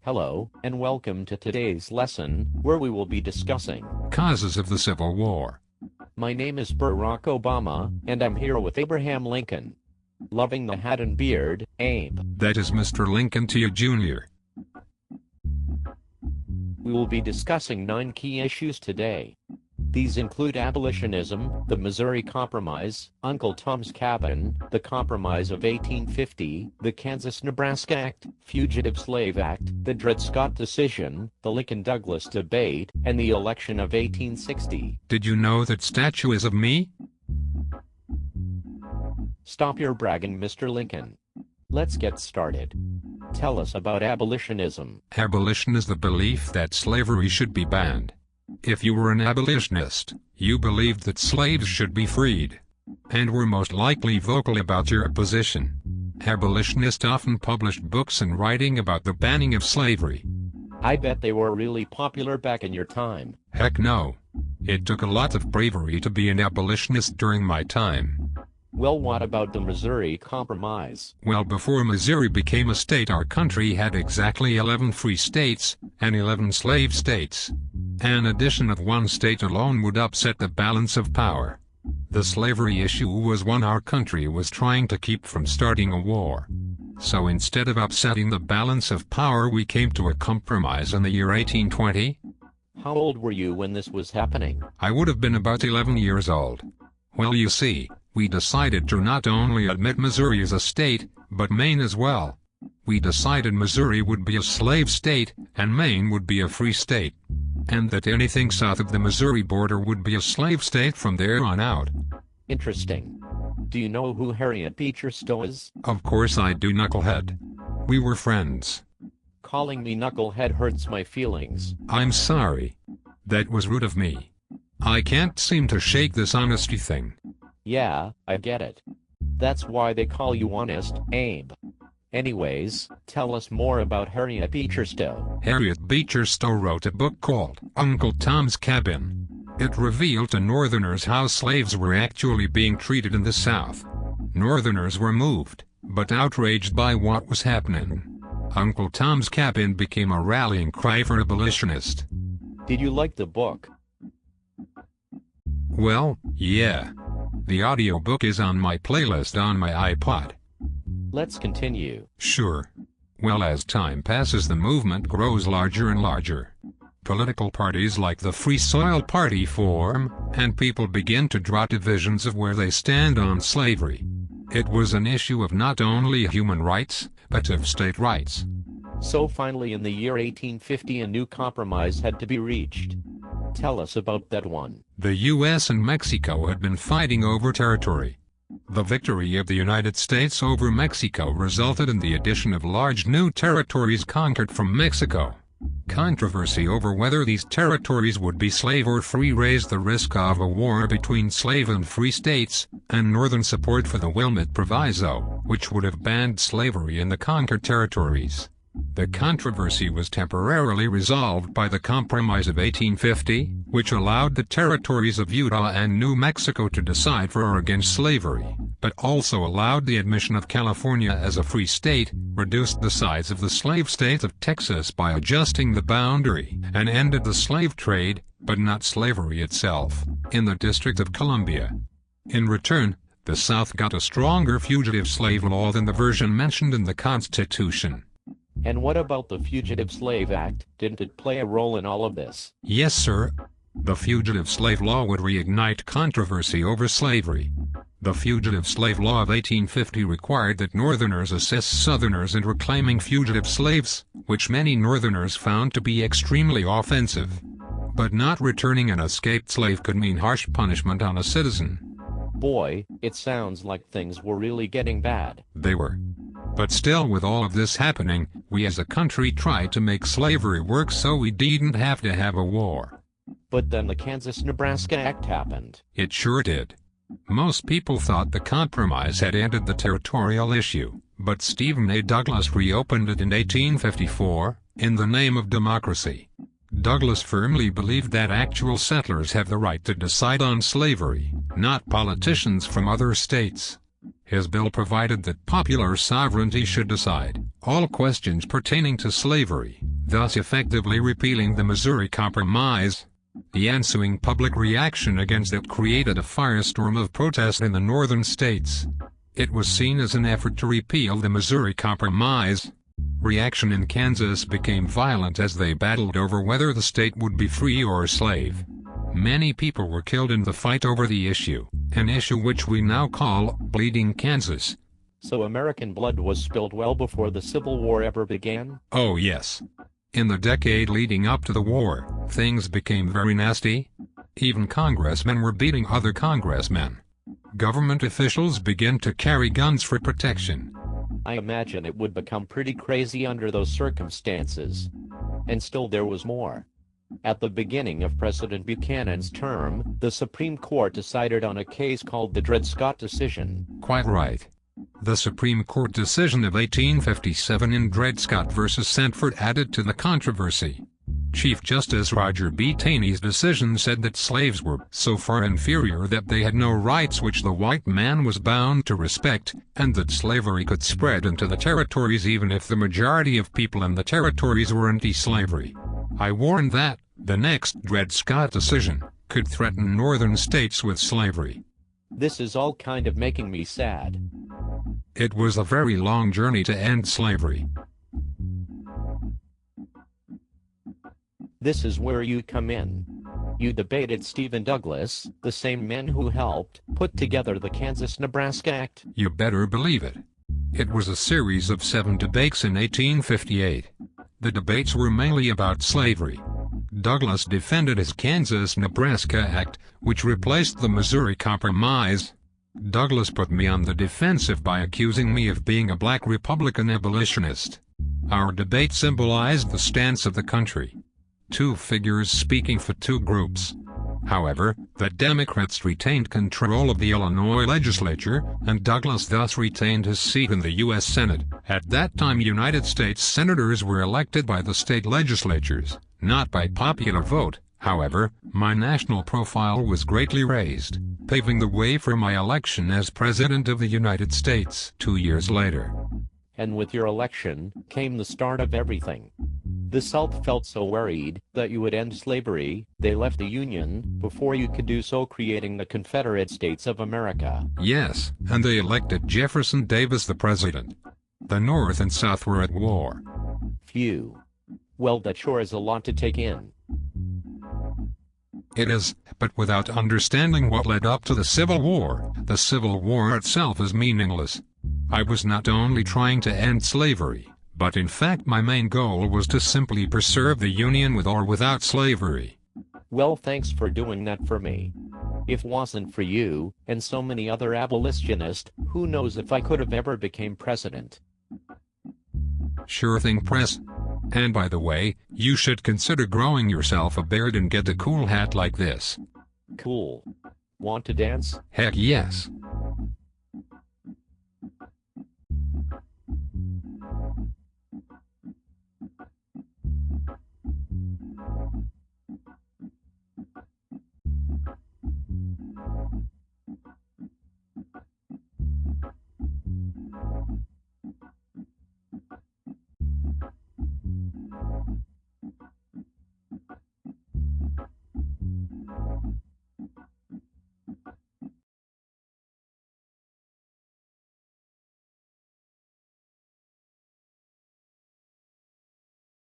Hello, and welcome to today's lesson, where we will be discussing causes of the Civil War. My name is Barack Obama, and I'm here with Abraham Lincoln. Loving the hat and beard, Abe. That is Mr. Lincoln to you, Jr. We will be discussing 9 key issues today. These include abolitionism, the Missouri Compromise, Uncle Tom's Cabin, the Compromise of 1850, the Kansas-Nebraska Act, Fugitive Slave Act, the Dred Scott Decision, the Lincoln-Douglas debate, and the election of 1860. Did you know that statue is of me? Stop your bragging, Mr. Lincoln. Let's get started. Tell us about abolitionism. Abolition is the belief that slavery should be banned. If you were an abolitionist, you believed that slaves should be freed, and were most likely vocal about your position. Abolitionists often published books and writing about the banning of slavery. I bet they were really popular back in your time. Heck no. It took a lot of bravery to be an abolitionist during my time. Well, what about the Missouri Compromise? Well, before Missouri became a state, our country had exactly 11 free states and 11 slave states. An addition of one state alone would upset the balance of power. The slavery issue was one our country was trying to keep from starting a war. So instead of upsetting the balance of power, we came to a compromise in the year 1820. How old were you when this was happening? I would have been about 11 years old. Well, you see, we decided to not only admit Missouri as a state, but Maine as well. We decided Missouri would be a slave state, and Maine would be a free state. And that anything south of the Missouri border would be a slave state from there on out. Interesting. Do you know who Harriet Beecher Stowe is? Of course I do, knucklehead. We were friends. Calling me knucklehead hurts my feelings. I'm sorry. That was rude of me. I can't seem to shake this honesty thing. Yeah, I get it. That's why they call you Honest, Abe. Anyways, tell us more about Harriet Beecher Stowe. Harriet Beecher Stowe wrote a book called Uncle Tom's Cabin. It revealed to Northerners how slaves were actually being treated in the South. Northerners were moved, but outraged by what was happening. Uncle Tom's Cabin became a rallying cry for abolitionists. Did you like the book? Well, yeah. The audiobook is on my playlist on my iPod. Let's continue. Sure. Well, as time passes, the movement grows larger and larger. Political parties like the Free Soil Party form, and people begin to draw divisions of where they stand on slavery. It was an issue of not only human rights, but of state rights. So finally in the year 1850 a new compromise had to be reached. Tell us about that one. The U.S. and Mexico had been fighting over territory. The victory of the United States over Mexico resulted in the addition of large new territories conquered from Mexico. Controversy over whether these territories would be slave or free raised the risk of a war between slave and free states, and Northern support for the Wilmette Proviso, which would have banned slavery in the conquered territories. The controversy was temporarily resolved by the Compromise of 1850, which allowed the territories of Utah and New Mexico to decide for or against slavery, but also allowed the admission of California as a free state, reduced the size of the slave state of Texas by adjusting the boundary, and ended the slave trade, but not slavery itself, in the District of Columbia. In return, the South got a stronger fugitive slave law than the version mentioned in the Constitution. And what about the Fugitive Slave Act? Didn't it play a role in all of this? Yes, sir. The Fugitive Slave Law would reignite controversy over slavery. The Fugitive Slave Law of 1850 required that Northerners assist Southerners in reclaiming fugitive slaves, which many Northerners found to be extremely offensive. But not returning an escaped slave could mean harsh punishment on a citizen. Boy, it sounds like things were really getting bad. They were. But still, with all of this happening, we as a country tried to make slavery work so we didn't have to have a war. But then the Kansas-Nebraska Act happened. It sure did. Most people thought the compromise had ended the territorial issue, but Stephen A. Douglas reopened it in 1854, in the name of democracy. Douglas firmly believed that actual settlers have the right to decide on slavery, not politicians from other states. His bill provided that popular sovereignty should decide all questions pertaining to slavery, thus effectively repealing the Missouri Compromise. The ensuing public reaction against it created a firestorm of protest in the northern states. It was seen as an effort to repeal the Missouri Compromise. Reaction in Kansas became violent as they battled over whether the state would be free or slave. Many people were killed in the fight over the issue, an issue which we now call Bleeding Kansas. So American blood was spilled well before the Civil War ever began? Oh yes. In the decade leading up to the war, things became very nasty. Even congressmen were beating other congressmen. Government officials began to carry guns for protection. I imagine it would become pretty crazy under those circumstances. And still there was more. At the beginning of President Buchanan's term, the Supreme Court decided on a case called the Dred Scott decision. Quite right. The Supreme Court decision of 1857 in Dred Scott v. Sandford added to the controversy. Chief Justice Roger B. Taney's decision said that slaves were so far inferior that they had no rights which the white man was bound to respect, and that slavery could spread into the territories even if the majority of people in the territories were anti-slavery. I warned that the next Dred Scott decision could threaten northern states with slavery. This is all kind of making me sad. It was a very long journey to end slavery. This is where you come in. You debated Stephen Douglas, the same man who helped put together the Kansas-Nebraska Act. You better believe it. It was a series of 7 debates in 1858. The debates were mainly about slavery. Douglas defended his Kansas-Nebraska Act, which replaced the Missouri Compromise. Douglas put me on the defensive by accusing me of being a black Republican abolitionist. Our debate symbolized the stance of the country. 2 figures speaking for 2 groups. However, the Democrats retained control of the Illinois legislature, and Douglas thus retained his seat in the U.S. Senate. At that time, United States senators were elected by the state legislatures, not by popular vote. However, my national profile was greatly raised, paving the way for my election as President of the United States 2 years later. And with your election came the start of everything. The South felt so worried that you would end slavery, they left the Union before you could do so, creating the Confederate States of America. Yes, and they elected Jefferson Davis the president. The North and South were at war. Phew. Well, that sure is a lot to take in. It is, but without understanding what led up to the Civil War itself is meaningless. I was not only trying to end slavery, but in fact my main goal was to simply preserve the Union with or without slavery. Well, thanks for doing that for me. If it wasn't for you, and so many other abolitionists, who knows if I could have ever became president. Sure thing, Press. And by the way, you should consider growing yourself a beard and get a cool hat like this. Cool. Want to dance? Heck yes.